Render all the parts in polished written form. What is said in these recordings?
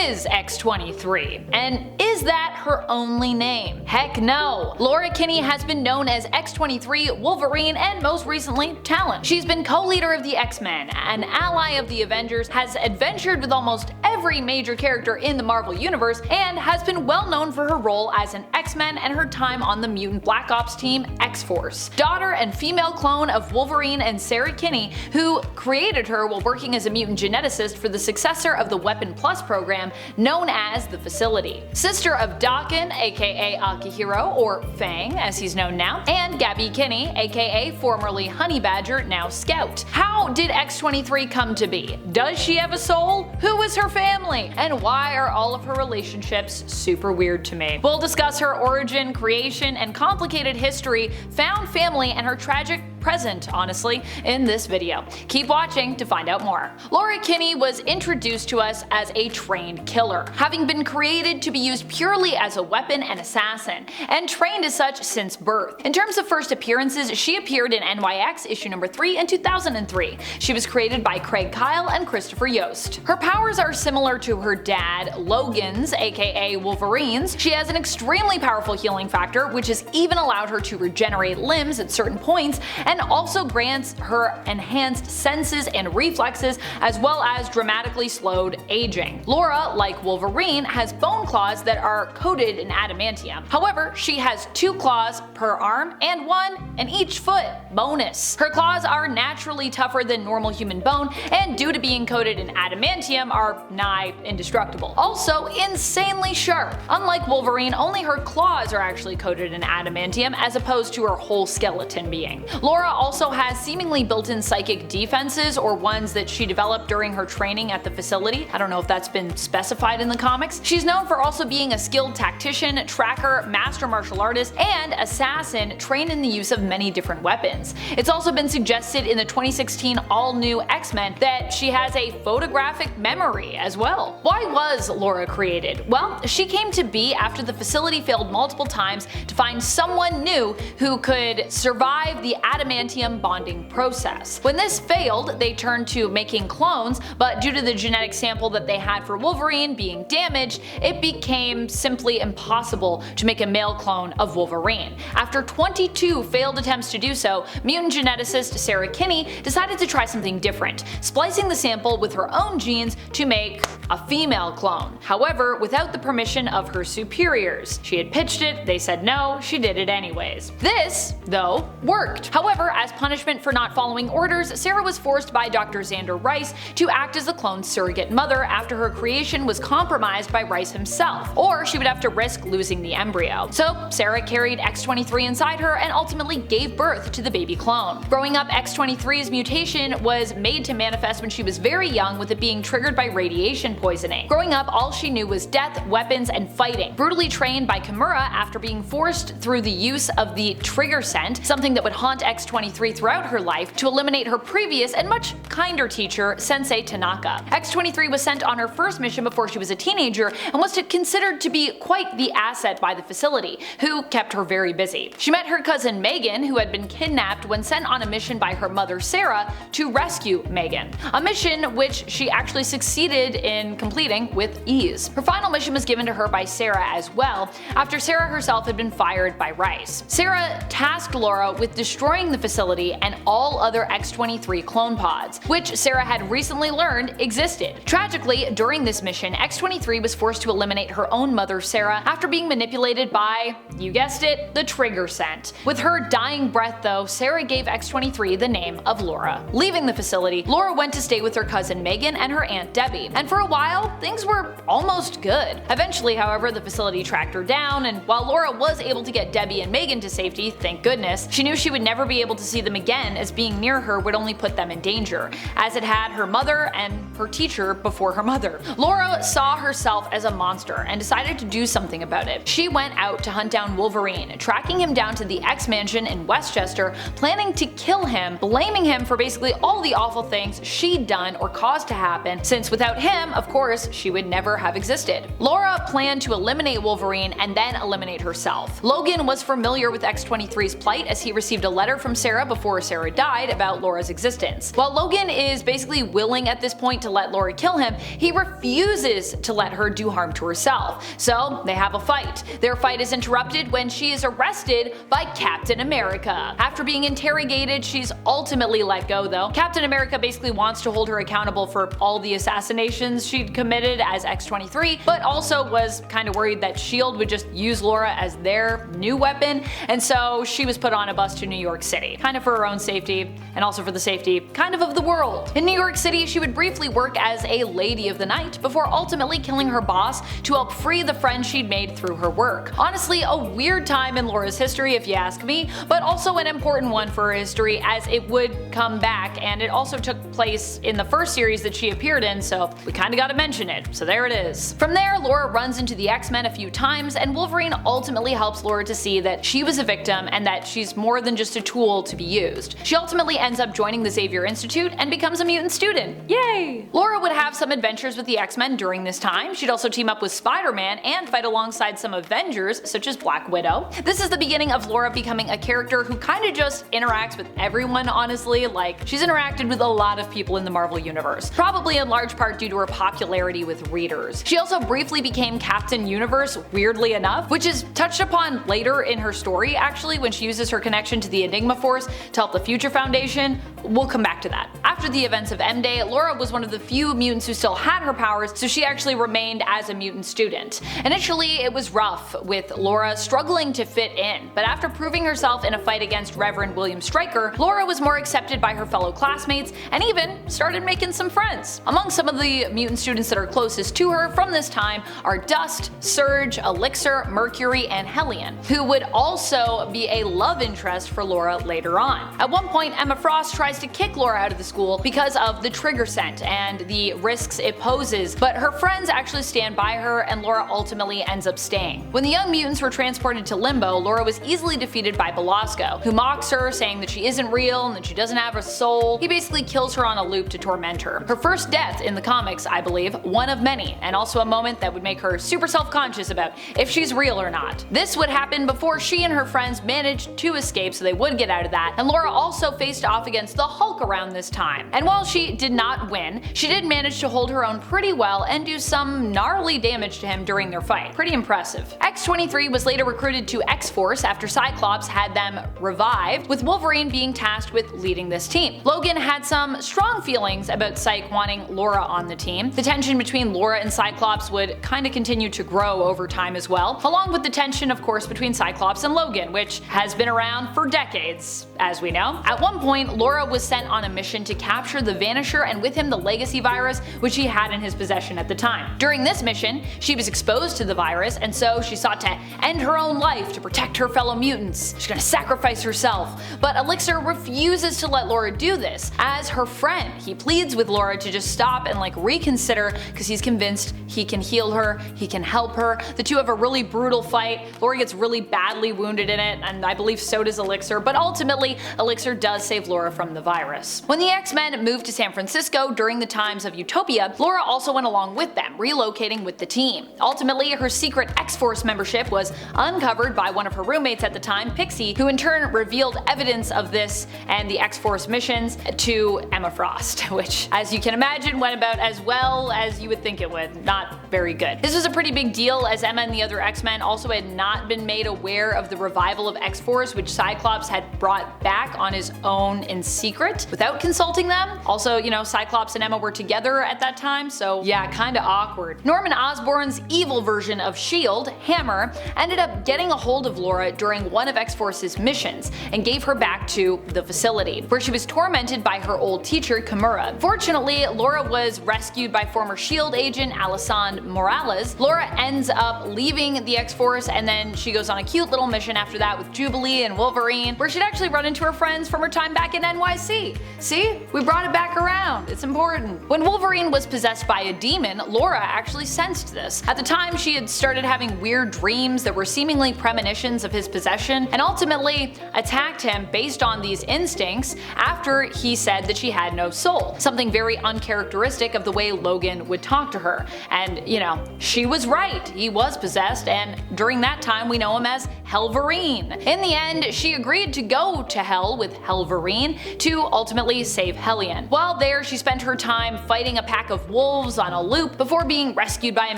is X-23? And is that her only name? Heck no! Laura Kinney has been known as X-23, Wolverine, and most recently, Talon. She's been co-leader of the X-Men, an ally of the Avengers, has adventured with almost every major character in the Marvel Universe, and has been well known for her role as an X-Men and her time on the mutant Black Ops team X-Force. Daughter and female clone of Wolverine and Sarah Kinney, who created her while working as a mutant geneticist for the successor of the Weapon Plus program known as the Facility. Sister of Dakin, aka Akihiro, or Fang as he's known now, and Gabby Kinney, aka formerly Honey Badger, now Scout. How did X-23 come to be? Does she have a soul? Who is her family? And why are all of her relationships super weird to me? We'll discuss her origin, creation, and complicated history, found family, and her tragic present, honestly, in this video. Keep watching to find out more. Laura Kinney was introduced to us as a trained killer, having been created to be used purely as a weapon and assassin, and trained as such since birth. In terms of first appearances, she appeared in NYX issue number 3 in 2003. She was created by Craig Kyle and Christopher Yost. Her powers are similar to her dad, Logan's, aka Wolverine's. She has an extremely powerful healing factor, which has even allowed her to regenerate limbs at certain points, and also grants her enhanced senses and reflexes, as well as dramatically slowed aging. Laura, like Wolverine, has bone claws that are coated in adamantium. However, she has 2 claws per arm and 1 in each foot. Bonus. Her claws are naturally tougher than normal human bone, and due to being coated in adamantium are nigh indestructible. Also insanely sharp. Unlike Wolverine, only her claws are actually coated in adamantium as opposed to her whole skeleton being. Laura also has seemingly built-in psychic defenses, or ones that she developed during her training at the facility. I don't know if that's been specified in the comics. She's known for also being a skilled tactician, tracker, master martial artist, and assassin trained in the use of many different weapons. It's also been suggested in the 2016 all-new X-Men that she has a photographic memory as well. Why was Laura created? Well, she came to be after the facility failed multiple times to find someone new who could survive the adamantium bonding process. When this failed, they turned to making clones, but due to the genetic sample that they had for Wolverine being damaged, it became simply impossible to make a male clone of Wolverine. After 22 failed attempts to do so, mutant geneticist Sarah Kinney decided to try something different, splicing the sample with her own genes to make a female clone. However, without the permission of her superiors. She had pitched it, they said no, she did it anyways. This, though, worked. However, as punishment for not following orders, Sarah was forced by Dr. Xander Rice to act as the clone's surrogate mother after her creation was compromised by Rice himself, or she would have to risk losing the embryo. So Sarah carried X-23 inside her and ultimately gave birth to the baby clone. Growing up, X-23's mutation was made to manifest when she was very young, with it being triggered by radiation poisoning. Growing up, all she knew was death, weapons, and fighting. Brutally trained by Kimura after being forced through the use of the trigger scent, something that would haunt X-23 throughout her life, to eliminate her previous and much kinder teacher, Sensei Tanaka. X-23 was sent on her first mission before she was a teenager and was considered to be quite the asset by the facility, who kept her very busy. She met her cousin Megan, who had been kidnapped when sent on a mission by her mother Sarah to rescue Megan, a mission which she actually succeeded in completing with ease. Her final mission was given to her by Sarah as well, after Sarah herself had been fired by Rice. Sarah tasked Laura with destroying the facility and all other X-23 clone pods, which Sarah had recently learned existed. Tragically, during this mission, X-23 was forced to eliminate her own mother Sarah after being manipulated by, you guessed it, the trigger scent. With her dying breath though, Sarah gave X-23 the name of Laura. Leaving the facility, Laura went to stay with her cousin Megan and her aunt Debbie, and for a while, things were almost good. Eventually, however, the facility tracked her down, and while Laura was able to get Debbie and Megan to safety, thank goodness, she knew she would never be able to see them again, as being near her would only put them in danger, as it had her mother and her teacher before her mother. Laura saw herself as a monster and decided to do something about it. She went out to hunt down Wolverine, tracking him down to the X-Mansion in Westchester, planning to kill him, blaming him for basically all the awful things she'd done or caused to happen, since without him, of course, she would never have existed. Laura planned to eliminate Wolverine and then eliminate herself. Logan was familiar with X-23's plight, as he received a letter from Sarah before Sarah died about Laura's existence. While Logan is basically willing at this point to let Laura kill him, he refuses to let her do harm to herself. So they have a fight. Their fight is interrupted when she is arrested by Captain America. After being interrogated, she's ultimately let go though. Captain America basically wants to hold her accountable for all the assassinations she'd committed as X-23, but also was kind of worried that S.H.I.E.L.D. would just use Laura as their new weapon, and so she was put on a bus to New York City, kind of for her own safety, and also for the safety kind of the world. In New York City, she would briefly work as a lady of the night before ultimately killing her boss to help free the friends she'd made through her work. Honestly, a weird time in Laura's history if you ask me, but also an important one for her history as it would come back, and it also took place in the first series that she appeared in, so we kinda gotta mention it. So there it is. From there, Laura runs into the X-Men a few times, and Wolverine ultimately helps Laura to see that she was a victim and that she's more than just a tool to be used. She ultimately ends up joining the Xavier Institute and becomes a mutant student. Yay! Laura would have some adventures with the X-Men during this time. She'd also team up with Spider-Man and fight alongside some Avengers, such as Black Widow. This is the beginning of Laura becoming a character who kinda just interacts with everyone, honestly. Like, she's interacted with a lot of people in the Marvel Universe, probably in large part due to her popularity with readers. She also briefly became Captain Universe, weirdly enough, which is touched upon later in her story actually when she uses her connection to the Enigma Force to help the Future Foundation. We'll come back to that. After the events of M-Day, Laura was one of the few mutants who still had her powers, so she actually remained as a mutant student. Initially, it was rough, with Laura struggling to fit in, but after proving herself in a fight against Reverend William Stryker, Laura was more accepted by her fellow classmates and even started making some friends. Among some of the mutant students that are closest to her from this time are Dust, Surge, Elixir, Mercury, and Hellion, who would also be a love interest for Laura later on. At one point, Emma Frost tries to kick Laura out of the school because of the trigger scent and the risks it poses, but her friends actually stand by her and Laura ultimately ends up staying. When the young mutants were transported to Limbo, Laura was easily defeated by Belasco, who mocks her, saying that she isn't real and that she doesn't have a soul. He basically kills her on a loop to torment her. Her first death in the comics, I believe, one of many, and also a moment that would make her super self-conscious about if she's real or not. This would happen before she and her friends managed to escape, so they would get out of that, and Laura also faced off against the Hulk around this time. And while she did not win, she did manage to hold her own pretty well and do some gnarly damage to him during their fight. Pretty impressive. X-23 was later recruited to X-Force after Cyclops had them revived, with Wolverine being tasked with leading this team. Logan had some strong feelings about Psyche wanting Laura on the team. The tension between Laura and Cyclops would kinda continue to grow over time as well, along with the tension of course between Cyclops and Logan, which has been around for decades, as we know. At one point, Laura was sent on a mission to capture the Vanisher and with him the Legacy virus, which he had in his possession at the time. During this mission, she was exposed to the virus, and so she sought to end her own life to protect her fellow mutants. She's gonna sacrifice herself, but Elixir refuses to let Laura do this. As her friend, he pleads with Laura to just stop and reconsider, because he's convinced he can heal her, he can help her. The two have a really brutal fight. Laura gets really badly wounded in it, and I believe so does Elixir, but ultimately Elixir does save Laura from the virus. When the X-Men moved to San Francisco during the times of Utopia, Laura also went along with them, relocating with the team. Ultimately, her secret X-Force membership was uncovered by one of her roommates at the time, Pixie, who in turn revealed evidence of this and the X-Force missions to Emma Frost, which, as you can imagine, went about as well as you would think it would. Not very good. This was a pretty big deal, as Emma and the other X-Men also had not been made aware of the revival of X-Force, which Cyclops had brought back on his own in secret without consulting them. Also, you know, Cyclops and Emma were together at that time, so yeah, kinda awkward. Norman Osborn's evil version of S.H.I.E.L.D., Hammer, ended up getting a hold of Laura during one of X-Force's missions and gave her back to the facility, where she was tormented by her old teacher, Kimura. Fortunately, Laura was rescued by former S.H.I.E.L.D. agent Alison Morales. Laura ends up leaving the X-Force, and then she goes on a cute little mission after that with Jubilee and Wolverine, where she'd actually run into her friends from her time back in NYC. See? We brought it back around. It's important. When Wolverine was possessed by a demon, Laura actually sensed this. At the time, she had started having weird dreams that were seemingly premonitions of his possession, and ultimately attacked him based on these instincts after he said that she had no soul, something very uncharacteristic of the way Logan would talk to her. And you know, she was right. He was possessed, and during that time we know him as Wolverine. In the end, she agreed to go to Hell with Wolverine to ultimately save Hellion. While there, she spent her time fighting a pack of wolves on a loop before being rescued by a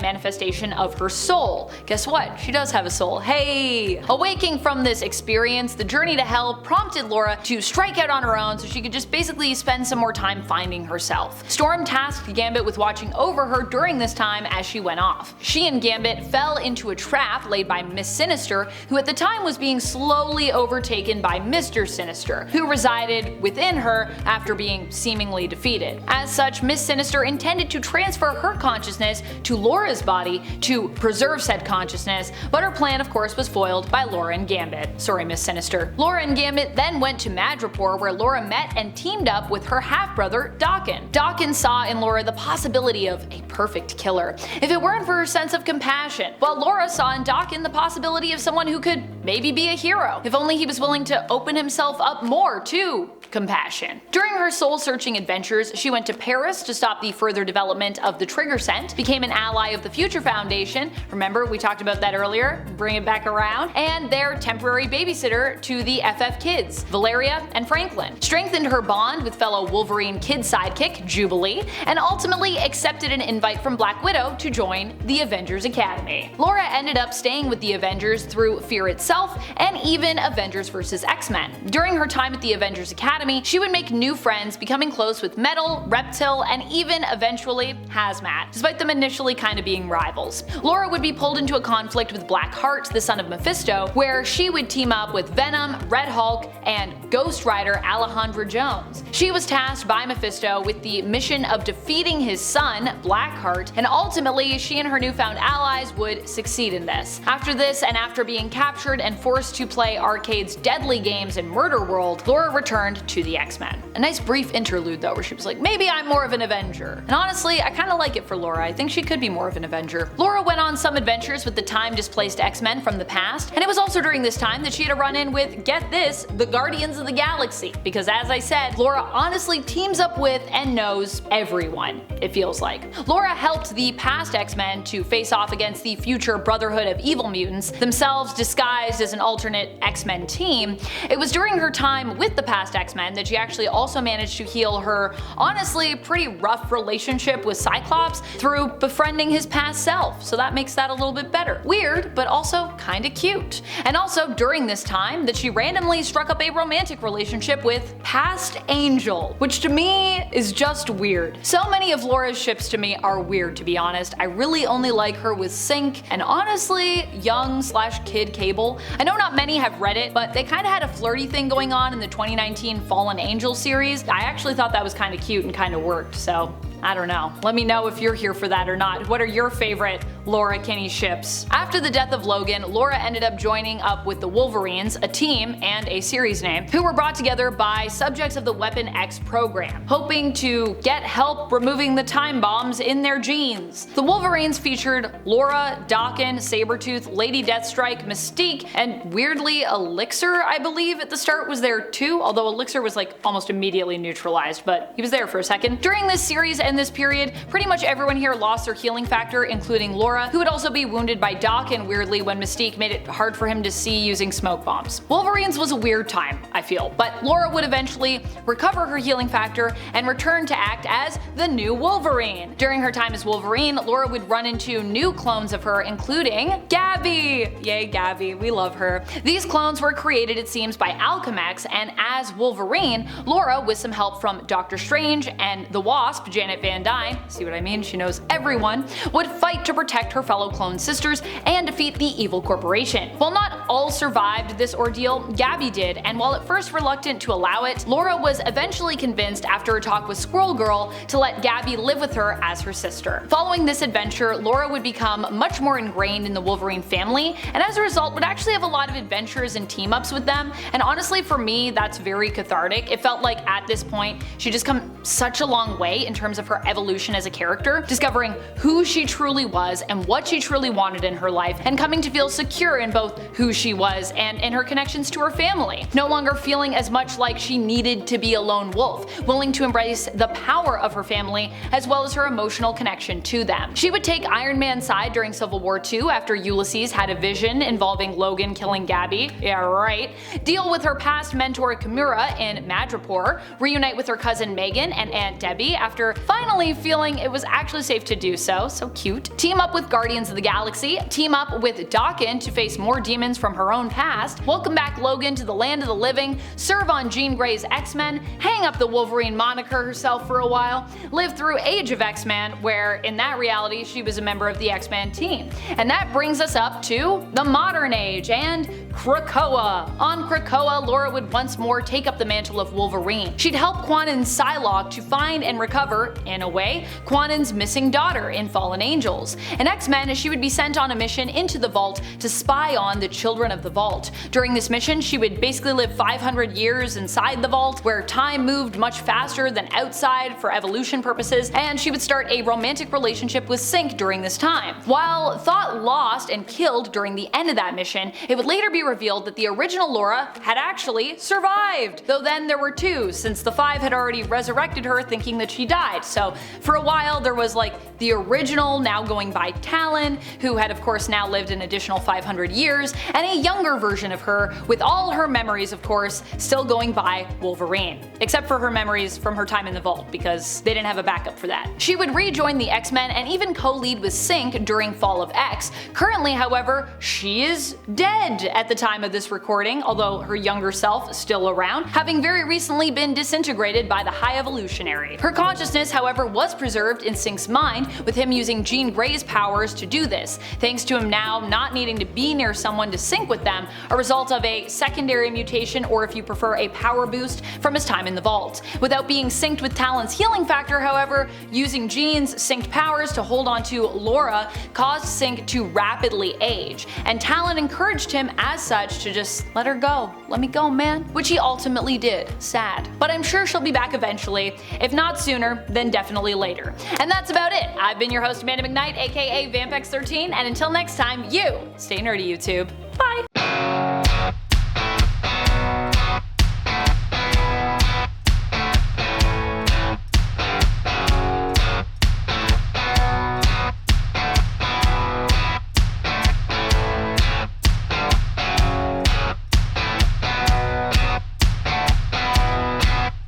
manifestation of her soul. Guess what? She does have a soul. Hey! Awaking from this experience, the journey to Hell prompted Laura to strike out on her own so she could just basically spend some more time finding herself. Storm tasked Gambit with watching over her during this time as she went off. She and Gambit fell into a trap laid by Miss Sinister, who at the time was being slowly overtaken by Mr. Sinister, who resided within her after being seemingly defeated. As such, Miss Sinister intended to transfer her consciousness to Laura's body to preserve said consciousness, but her plan of course was foiled by Laura and Gambit. Sorry, Miss Sinister. Laura and Gambit then went to Madripoor, where Laura met and teamed up with her half-brother Daken. Daken saw in Laura the possibility of a perfect killer, if it weren't for her sense of compassion, while Laura saw in Daken the possibility of someone who could maybe be a hero, if only he was willing to open himself up more to compassion. During her soul-searching adventures, she went to Paris to stop the further development of the trigger scent, became an ally of the Future Foundation, remember we talked about that earlier, bring it back around, and their temporary babysitter to the FF kids, Valeria and Franklin, strengthened her bond with fellow Wolverine kid sidekick, Jubilee, and ultimately accepted an invite from Black Widow to join the Avengers Academy. Laura ended up staying with the Avengers through Fear itself, and even Avengers vs. X-Men. During her time at the Avengers Academy, she would make new friends, becoming close with Metal, Reptile, and even eventually Hazmat, despite them initially kind of being rivals. Laura would be pulled into a conflict with Blackheart, the son of Mephisto, where she would team up with Venom, Red Hulk, and Ghost Rider Alejandra Jones. She was tasked by Mephisto with the mission of defeating his son, Blackheart, and ultimately she and her newfound allies would succeed in this. After this, and after being captured and forced to play Arcade's deadly games in Murder World, Laura returned to the X-Men. A nice brief interlude though, where she was like, maybe I'm more of an Avenger. And honestly, I kinda like it for Laura. I think she could be more of an Avenger. Laura went on some adventures with the time-displaced X-Men from the past, and it was also during this time that she had a run-in with, get this, the Guardians of the Galaxy. Because as I said, Laura honestly teams up with and knows everyone, it feels like. Laura helped the past X-Men to face off against the future Brotherhood of Evil Mutants, themselves disguised as an alternate X-Men team. It was during her time with the past X-Men that she actually also managed to heal her honestly pretty rough relationship with Cyclops through befriending his past self, so that makes that a little bit better. Weird, but also kinda cute. And also during this time that she randomly struck up a romantic relationship with past Angel, which to me is just weird. So many of Laura's ships to me are weird, to be honest. I really only like her with Sync and honestly young/kid Cable. I know not many have read it, but they kinda had a flirty thing going on in the 2019 Fallen Angel series. I actually thought that was kinda cute and kinda worked, so I don't know. Let me know if you're here for that or not. What are your favorite Laura Kinney ships? After the death of Logan, Laura ended up joining up with the Wolverines, a team and a series name, who were brought together by subjects of the Weapon X program, hoping to get help removing the time bombs in their genes. The Wolverines featured Laura, Daken, Sabretooth, Lady Deathstrike, Mystique, and weirdly Elixir, I believe at the start was there too, although Elixir was like almost immediately neutralized, but he was there for a second. During this series and this period, pretty much everyone here lost their healing factor, including Laura, who would also be wounded by Daken weirdly when Mystique made it hard for him to see using smoke bombs. Wolverines was a weird time, I feel, but Laura would eventually recover her healing factor and return to act as the new Wolverine. During her time as Wolverine, Laura would run into new clones of her, including Gabby! Yay Gabby, we love her. These clones were created, it seems, by Alchemex, and as Wolverine, Laura, with some help from Doctor Strange and the Wasp, Janet Van Dyne, see what I mean, she knows everyone, would fight to protect her fellow clone sisters and defeat the evil corporation. While not all survived this ordeal, Gabby did, and while at first reluctant to allow it, Laura was eventually convinced after a talk with Squirrel Girl to let Gabby live with her as her sister. Following this adventure, Laura would become much more ingrained in the Wolverine family, and as a result would actually have a lot of adventures and team-ups with them, and honestly for me that's very cathartic. It felt like at this point she'd just come such a long way in terms of her evolution as a character, discovering who she truly was and what she truly wanted in her life, and coming to feel secure in both who she was and in her connections to her family. No longer feeling as much like she needed to be a lone wolf, willing to embrace the power of her family as well as her emotional connection to them. She would take Iron Man's side during Civil War II after Ulysses had a vision involving Logan killing Gabby, yeah right, deal with her past mentor Kimura in Madripoor, reunite with her cousin Megan and Aunt Debbie after finally feeling it was actually safe to do so, so cute, team up with Guardians of the Galaxy, team up with Daken to face more demons from her own past, welcome back Logan to the land of the living, serve on Jean Grey's X-Men, hang up the Wolverine moniker herself for a while, live through Age of X-Men, where in that reality she was a member of the X-Men team. And that brings us up to the modern age and Krakoa. On Krakoa, Laura would once more take up the mantle of Wolverine. She'd help Kwanen's Psylocke to find and recover, in a way, Kwanen's missing daughter in Fallen Angels. In X-Men, she would be sent on a mission into the Vault to spy on the Children of the Vault. During this mission, she would basically live 500 years inside the Vault, where time moved much faster than outside for evolution purposes, and she would start a romantic relationship with Synch during this time. While thought lost and killed during the end of that mission, it would later be revealed that the original Laura had actually survived, though then there were two, since the Five had already resurrected her thinking that she died. So for a while there was like the original, now going by Talon, who had of course now lived an additional 500 years, and a younger version of her with all her memories of course still going by Wolverine, except for her memories from her time in the Vault because they didn't have a backup for that. She would rejoin the X-Men and even co-lead with Synch during Fall of X. Currently however, she is dead at the time of this recording, although her younger self is still around, having very recently been disintegrated by the High Evolutionary. Her consciousness however was preserved in Synch's mind, with him using Jean Grey's powers to do this, thanks to him now not needing to be near someone to sync with them, a result of a secondary mutation, or if you prefer a power boost from his time in the Vault. Without being synced with Talon's healing factor however, using Jean's synced powers to hold on to Laura caused Synch to rapidly age, and Talon encouraged him as such to just let her go. Let me go, man. Which he ultimately did. Sad. But I'm sure she'll be back eventually. If not sooner, then definitely later. And that's about it. I've been your host Amanda McKnight, aka Vampex13, and until next time, you stay nerdy, YouTube. Bye!